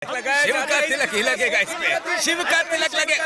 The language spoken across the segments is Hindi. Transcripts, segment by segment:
शिव का तिलक ही लगेगा इसमें, शिव का तिलक लगे।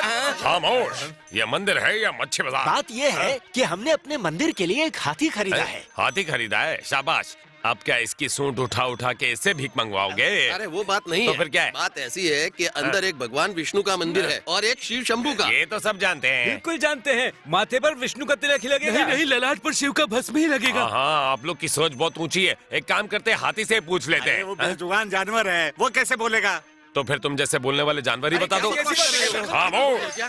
खामोश, ये मंदिर है या मच्छी बाजार? बात ये है कि हमने अपने मंदिर के लिए एक हाथी खरीदा है। हाथी खरीदा है, शाबाश। अब क्या इसकी सूंड उठा उठा के इससे भीख मंगवाओगे? अरे वो बात नहीं तो है। फिर क्या है? बात ऐसी है कि अंदर एक भगवान विष्णु का मंदिर है और एक शिव शंभू का। ये तो सब जानते हैं। बिल्कुल जानते हैं, माथे पर विष्णु का तिलक ही लगेगा। नहीं ललाट पर शिव का भस्म ही लगेगा। हाँ, आप लोग की सोच बहुत ऊंची है। एक काम करते हैं, हाथी से पूछ लेते हैं। वो बेजुबान जानवर है, वो कैसे बोलेगा? तो फिर तुम जैसे बोलने वाले जानवर ही बता दो। खामोश,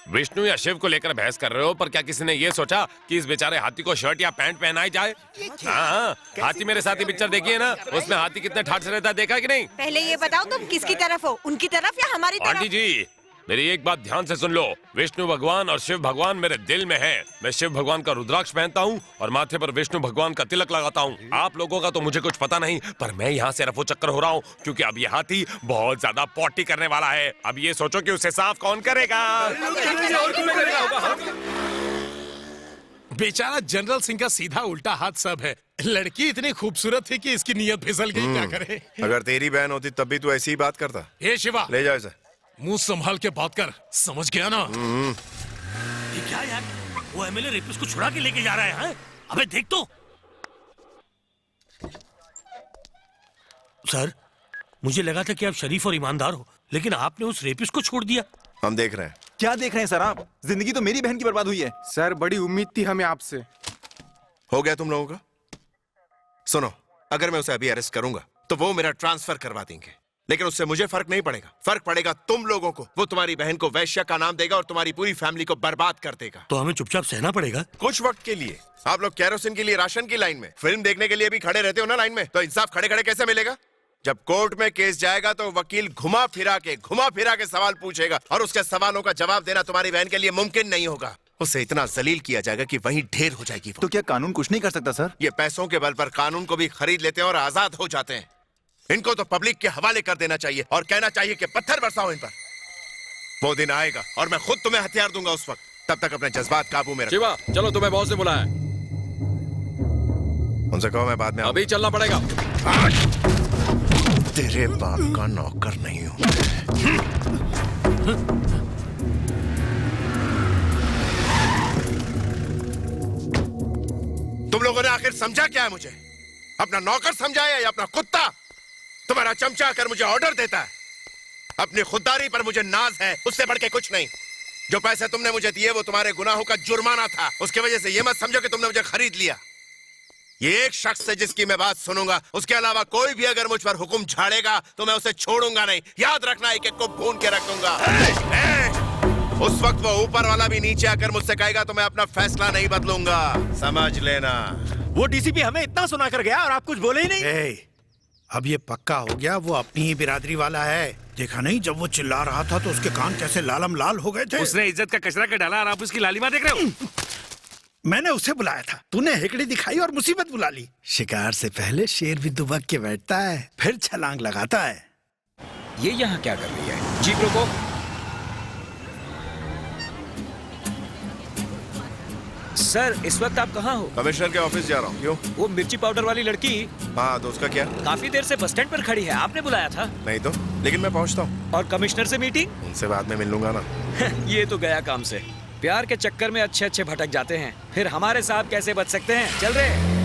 विष्णु या शिव को लेकर बहस कर रहे हो, पर क्या किसी ने ये सोचा कि इस बेचारे हाथी को शर्ट या पैंट पहनाई जाए? हाँ, हाथी मेरे साथ ही पिक्चर देखी है ना, उसमें हाथी कितने ठाठ से रहता है, देखा कि नहीं? पहले ये बताओ तुम किसकी तरफ हो, उनकी तरफ या हमारी तरफ? आंटी जी, मेरी एक बात ध्यान से सुन लो। विष्णु भगवान और शिव भगवान मेरे दिल में हैं। मैं शिव भगवान का रुद्राक्ष पहनता हूँ और माथे पर विष्णु भगवान का तिलक लगाता हूँ। आप लोगों का तो मुझे कुछ पता नहीं, पर मैं यहाँ से रफू चक्कर हो रहा हूँ क्योंकि अब ये हाथी बहुत ज्यादा पॉटी करने वाला है। अब ये सोचो कि उसे साफ कौन करेगा। बेचारा जनरल सिंह का सीधा उल्टा हाथ सब है। लड़की इतनी खूबसूरत थी कि इसकी नीयत फिसल गई, क्या करे। अगर तेरी बहन होती तब भी तू ऐसी ही बात करता। हे शिवा, ले जाओ इसे। मुंह संभाल के बात कर, समझ गया ना? ये क्या यार, वो एमएलए रेपिस्ट को छुड़ा के लेके जा रहा है? अबे देख तो। सर, मुझे लगा था कि आप शरीफ और ईमानदार हो, लेकिन आपने उस रेपिस्ट को छोड़ दिया। हम देख रहे हैं। क्या देख रहे हैं सर आप? जिंदगी तो मेरी बहन की बर्बाद हुई है। सर बड़ी उम्मीद थी हमें आपसे। हो गया तुम लोगों का? सुनो, अगर मैं उसे अभी अरेस्ट करूंगा तो वो मेरा ट्रांसफर करवा देंगे, लेकिन उससे मुझे फर्क नहीं पड़ेगा। फर्क पड़ेगा तुम लोगों को। वो तुम्हारी बहन को वैश्या का नाम देगा और तुम्हारी पूरी फैमिली को बर्बाद कर देगा। तो हमें चुपचाप सहना पड़ेगा। कुछ वक्त के लिए। आप लोग केरोसिन के लिए राशन की लाइन में, फिल्म देखने के लिए भी खड़े रहते हो ना लाइन में, तो इंसाफ खड़े खड़े कैसे मिलेगा? जब कोर्ट में केस जाएगा तो वकील घुमा फिरा के सवाल पूछेगा और उसके सवालों का जवाब देना तुम्हारी बहन के लिए मुमकिन नहीं होगा। उसे इतना जलील किया जाएगा कि वहीं ढेर हो जाएगी वो। तो क्या कानून कुछ नहीं कर सकता सर? ये पैसों के बल पर कानून को भी खरीद लेते हैं और आजाद हो जाते हैं। इनको तो पब्लिक के हवाले कर देना चाहिए और कहना चाहिए कि पत्थर बरसाओ इन पर। वो दिन आएगा और मैं खुद तुम्हें हथियार दूंगा उस वक्त। तब तक अपने जज्बात काबू में रखो। शिवा, चलो तुम्हें बॉस ने बुलाया। उनसे कहो मैं बाद में अभी चलना पड़ेगा। तेरे बाप का नौकर नहीं हूं। तुम लोगों ने आखिर समझा क्या है मुझे? अपना नौकर समझा है या अपना कुत्ता? तुम्हारा चमचा आकर मुझे ऑर्डर देता है। अपनी खुददारी पर मुझे नाज है, उससे बढ़ के कुछ नहीं। जो पैसे तुमने मुझे दिए वो तुम्हारे गुनाहों का जुर्माना था। उसकी वजह से ये मत समझो कि तुमने मुझे खरीद लिया। ये एक शख्स है जिसकी मैं बात सुनूंगा। उसके अलावा कोई भी अगर मुझ पर हुक्म झाड़ेगा तो मैं उसे छोड़ूंगा नहीं। याद रखना, एक एक को भून के रख दूंगा। उस वक्त वो ऊपर वाला भी नीचे आकर मुझसे कहेगा तो मैं अपना फैसला नहीं बदलूंगा। समझ लेना। वो डीसीपी हमें इतना सुना कर गया और आप कुछ बोले ही नहीं। अब ये पक्का हो गया, वो अपनी ही बिरादरी वाला है। देखा नहीं, जब वो चिल्ला रहा था तो उसके कान कैसे लालम लाल हो गए थे। उसने इज्जत का कचरा कर डाला और आप उसकी लालिमा देख रहे हो। मैंने उसे बुलाया था, तूने हेकड़ी दिखाई और मुसीबत बुला ली। शिकार से पहले शेर भी दुबक के बैठता है, फिर छलांग लगाता है। ये यहाँ क्या कर रही है? जीप रोको। सर, इस वक्त आप कहाँ हो? कमिश्नर के ऑफिस जा रहा हूँ। क्यों? वो मिर्ची पाउडर वाली लड़की हाँ, तो उसका क्या? काफी देर से बस स्टैंड पर खड़ी है, आपने बुलाया था। नहीं तो, लेकिन मैं पहुंचता हूँ। और कमिश्नर से मीटिंग? उनसे बाद में मिल लूंगा ना। ये तो गया काम से। प्यार के चक्कर में अच्छे अच्छे भटक जाते हैं, फिर हमारे साहब कैसे बच सकते हैं? चल रहे।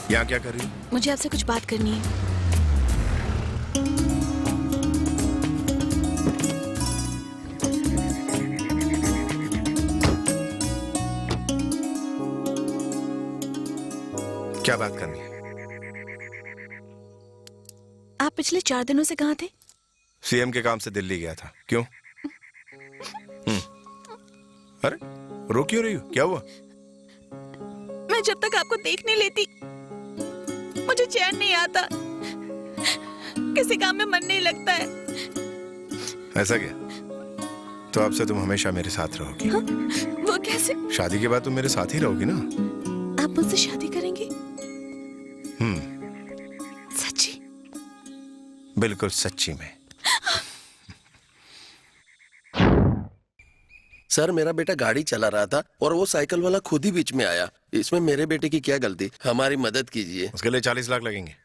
यहाँ क्या कर रही? मुझे आपसे कुछ बात करनी है। क्या बात करनी है? आप पिछले 4 दिनों से कहाँ थे? सीएम के काम से दिल्ली गया था। क्यों? अरे रो क्यों रही हो? क्या हुआ? मैं जब तक आपको देख नहीं लेती मुझे चैन नहीं आता, किसी काम में मन नहीं लगता है। ऐसा क्या? तो अब से तुम हमेशा मेरे साथ रहोगी। हाँ? वो कैसे? शादी के बाद तुम मेरे साथ ही रहोगी ना? आप मुझसे शादी करेंगे? हम्म। सच्ची? बिल्कुल सच्ची में। सर मेरा बेटा गाड़ी चला रहा था और वो साइकिल वाला खुद ही बीच में आया। इसमें मेरे बेटे की क्या गलती? हमारी मदद कीजिए। उसके लिए 40 लाख लगेंगे।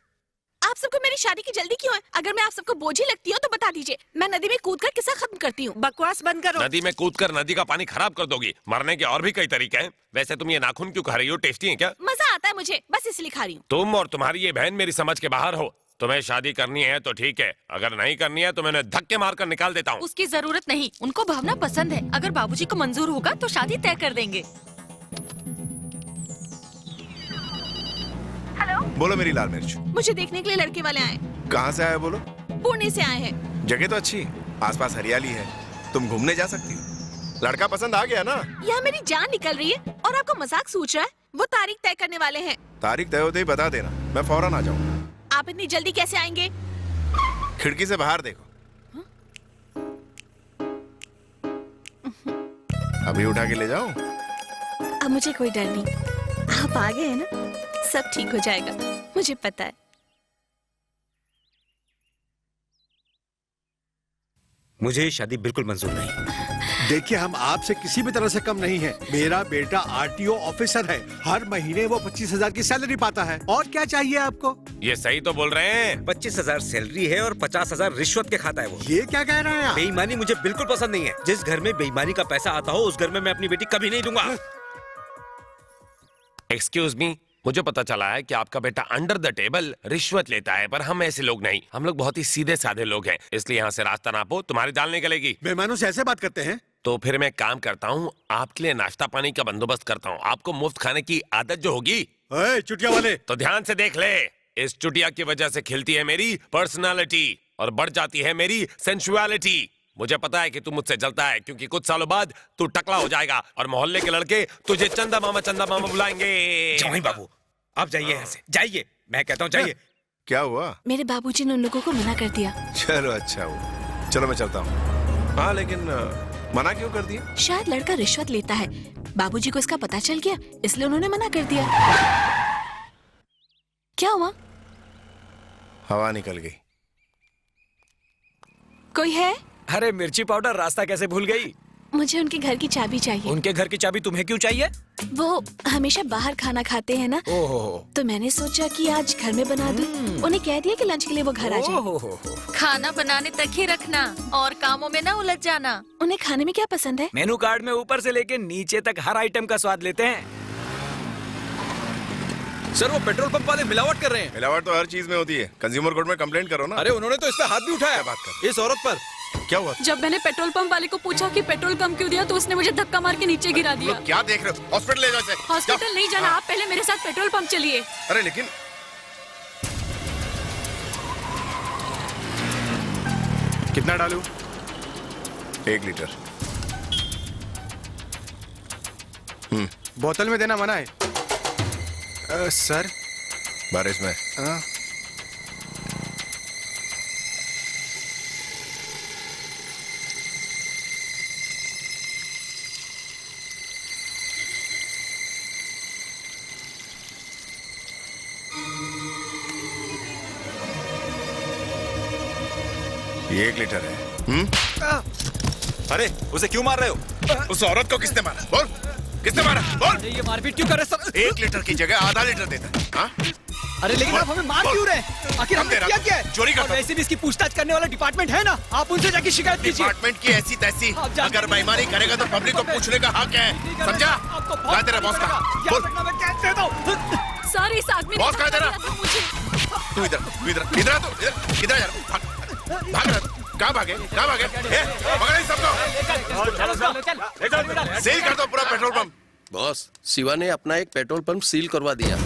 आप सबको मेरी शादी की जल्दी क्यों है? अगर मैं आप सबको बोझी लगती हूँ तो बता दीजिए, मैं नदी में कूदकर किस्सा खत्म करती हूँ। बकवास बंद करो। नदी में कूदकर नदी का पानी खराब कर दोगी। मरने के और भी कई तरीके हैं। वैसे तुम ये नाखून क्यों खा रही हो? टेस्टी है क्या? मजा आता है मुझे, बस इसलिए खा रही हूँ। तुम और तुम्हारी ये बहन मेरी समझ के बाहर हो। तुम्हें शादी करनी है तो ठीक है, अगर नहीं करनी है तो मैं उन्हें धक्के मारकर निकाल देता हूँ। उसकी जरूरत नहीं, उनको भावना पसंद है। अगर बाबूजी को मंजूर होगा तो शादी तय कर देंगे। बोलो मेरी लाल मिर्च, मुझे देखने के लिए लड़के वाले आए। कहाँ से आए बोलो? पुणे से आए हैं। जगह तो अच्छी, आसपास हरियाली है, तुम घूमने जा सकती हो। लड़का पसंद आ गया ना? यहाँ मेरी जान निकल रही है और आपको मजाक सूझ रहा है। वो तारीख तय करने वाले हैं। तारीख तय होते ही बता देना, मैं फौरन आ जाऊंगा। आप इतनी जल्दी कैसे आएंगे? खिड़की से बाहर देखो। अभी उठा के ले जाऊं? अब मुझे कोई डर नहीं, आप आ गए हैं ना, सब ठीक हो जाएगा, मुझे पता है। मुझे ये शादी बिल्कुल मंजूर नहीं। देखिए, हम आपसे किसी भी तरह से कम नहीं है। मेरा बेटा आरटीओ ऑफिसर है, हर महीने वो 25,000 की सैलरी पाता है। और क्या चाहिए आपको? ये सही तो बोल रहे हैं। 25,000 सैलरी है और 50,000 रिश्वत के खाता है वो। ये क्या कह रहे हैं आप? बेईमानी मुझे बिल्कुल पसंद नहीं है। जिस घर में बेईमानी का पैसा आता हो उस घर में मैं अपनी बेटी कभी नहीं दूंगा। एक्सक्यूज मी, मुझे पता चला है कि आपका बेटा अंडर द टेबल रिश्वत लेता है, पर हम ऐसे लोग नहीं। हम लोग बहुत ही सीधे साधे लोग हैं, इसलिए यहाँ से रास्ता नापो, तुम्हारी दाल निकलेगी। बेईमानों से ऐसे बात करते हैं? तो फिर मैं काम करता हूँ, आपके लिए नाश्ता पानी का बंदोबस्त करता हूँ। आपको मुफ्त खाने की आदत जो होगी। ओए चुटिया वाले, तो ध्यान से देख ले, इस चुटिया की वजह से खिलती है मेरी पर्सनालिटी और बढ़ जाती है मेरी सेंसुअलिटी। मुझे पता है कि तू मुझसे जलता है, क्योंकि कुछ सालों बाद तू टकला हो जाएगा और मोहल्ले के लड़के तुझे चंदा मामा बुलाएंगे। जवाई बाबू, आप जाइए यहाँ से, जाइए, मैं कहता हूँ जाइए। क्या हुआ? मेरे बाबूजी ने उन लोगों को मना कर दिया। चलो अच्छा हुआ, चलो मैं चलता हूँ। हाँ लेकिन मना क्यों कर दिया? शायद लड़का रिश्वत लेता है, बाबूजी को इसका पता चल गया, इसलिए उन्होंने मना कर दिया। क्या हुआ? हवा निकल गई। कोई है? अरे मिर्ची पाउडर, रास्ता कैसे भूल गई? मुझे उनके घर की चाबी चाहिए। उनके घर की चाबी तुम्हें क्यों चाहिए? वो हमेशा बाहर खाना खाते हैं ना, ओहो, तो मैंने सोचा कि आज घर में बना दूं। उन्हें कह दिया कि लंच के लिए वो घर आ जाए। ओहो, खाना बनाने तक ही रखना और कामों में ना उलझ जाना। उन्हें खाने में क्या पसंद है? मेनू कार्ड में ऊपर से लेके नीचे तक हर आइटम का स्वाद लेते हैं। सर, वो पेट्रोल पंप वाले मिलावट कर रहे हैं। मिलावट तो हर चीज में होती है, कंज्यूमर कोर्ट में कंप्लेंट करो ना। अरे उन्होंने तो इस पे हाथ भी उठाया। बात कर। इस औरत पर। क्या हुआ? जब मैंने पेट्रोल पंप वाले को पूछा कि पेट्रोल कम क्यों दिया, तो उसने मुझे धक्का मार के नीचे गिरा दिया। लोग क्या देख रहे हो? हॉस्पिटल ले जाओ इसे। हॉस्पिटल नहीं जाना, आप पहले मेरे साथ पेट्रोल पंप चलिए। अरे लेकिन कितना डालूं? 1 लीटर। बोतल में देना मना है। सर, बारिश में ये 1 लीटर है। अरे उसे क्यों मार रहे हो? उस औरत को किसने मारा? बोल, किसने मारा? बोल। ये मारपीट क्यों कर रहे सर? 1 लीटर की जगह आधा लीटर देता है। हाँ? अरे लेकिन आप हमें मार क्यों रहे हैं? आखिर हमने तेरा किया क्या है? चोरी करता और वैसे भी इसकी पूछताछ करने वाला डिपार्टमेंट है ना, आप उनसे जाके शिकायत कीजिए। डिपार्टमेंट की ऐसी तैसी, आप जानते अगर बेईमानी करेगा तो पब्लिक को पूछने का हक है, समझा? आपको बहुत क्या तेरा बॉस का? याद बोल। रखना, मैं कहते देता हूँ। सर, इस आदमी ने बॉस कहाँ है तेरा? धक्का दिया था मुझे। तू इधर आ तू, इधर जा रहा? भाग रहा तू? कहाँ भागे? पकड़ इन सबको। सील कर दो पूरा पेट्रोल पंप। बॉस, शिवा ने अपना एक पेट्रोल पंप सील करवा दिया।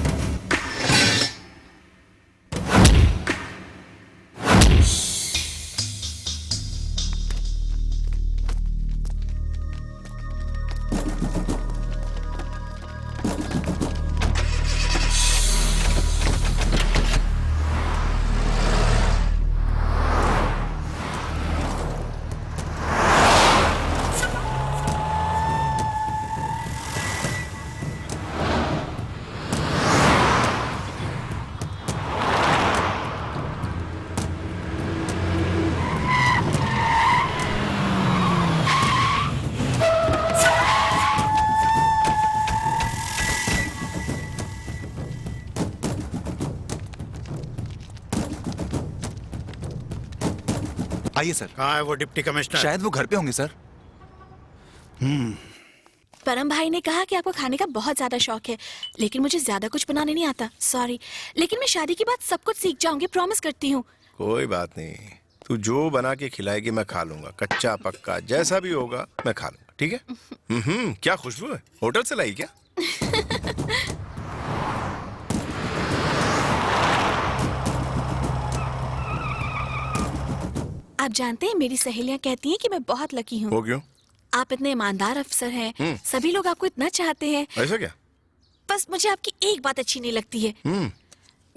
आइए सर। कहाँ है वो डिप्टी कमिश्नर? शायद वो घर पे होंगे सर। परम भाई ने कहा कि आपको खाने का बहुत ज्यादा शौक है, लेकिन मुझे ज्यादा कुछ बनाने नहीं आता, सॉरी। लेकिन मैं शादी के बाद सब कुछ सीख जाऊंगी, प्रॉमिस करती हूँ। कोई बात नहीं, तू जो बना के खिलाएगी मैं खा लूंगा, कच्चा पक्का जैसा भी होगा मैं खा लूंगा, ठीक है? क्या खुशबू है, होटल से लाई क्या? आप जानते हैं मेरी सहेलियां कहती हैं कि मैं बहुत लकी हूँ। वो क्यों? आप इतने ईमानदार अफसर हैं, सभी लोग आपको इतना चाहते हैं। ऐसा क्या? बस मुझे आपकी एक बात अच्छी नहीं लगती है,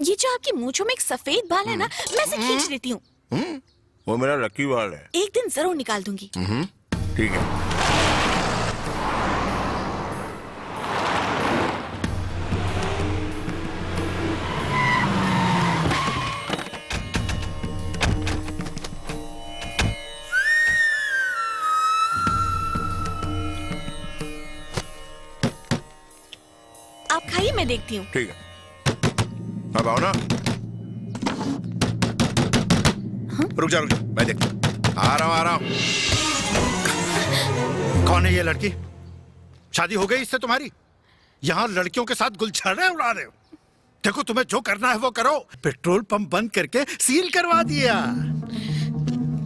ये जो आपकी मूंछों में एक सफेद बाल है ना, मैं इसे खींच लेती हूँ। वो मेरा लकी बाल है। एक दिन जरूर निकाल दूंगी। ठीक है। आप खाइए, मैं देखती हूँ। ठीक है, अब आओ ना। रुक जा, मैं देखता हूँ। आ रहा हूँ। कौन है ये लड़की? शादी हो गई इससे तुम्हारी? यहाँ लड़कियों के साथ गुलछड़े उड़ा रहे हो। देखो, तुम्हें जो करना है वो करो। पेट्रोल पंप बंद करके सील करवा दिया।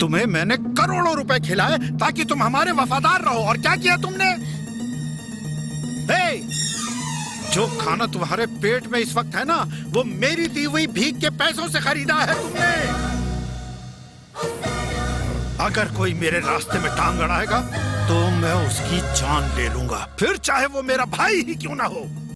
तुम्हें मैंने करोड़ों रुपए खिलाए ताकि तुम हमारे वफादार रहो, और क्या किया तुमने? जो खाना तुम्हारे पेट में इस वक्त है ना, वो मेरी दी हुई भीख के पैसों से खरीदा है तुमने। अगर कोई मेरे रास्ते में टांग अड़ाएगा तो मैं उसकी जान ले लूंगा, फिर चाहे वो मेरा भाई ही क्यों ना हो।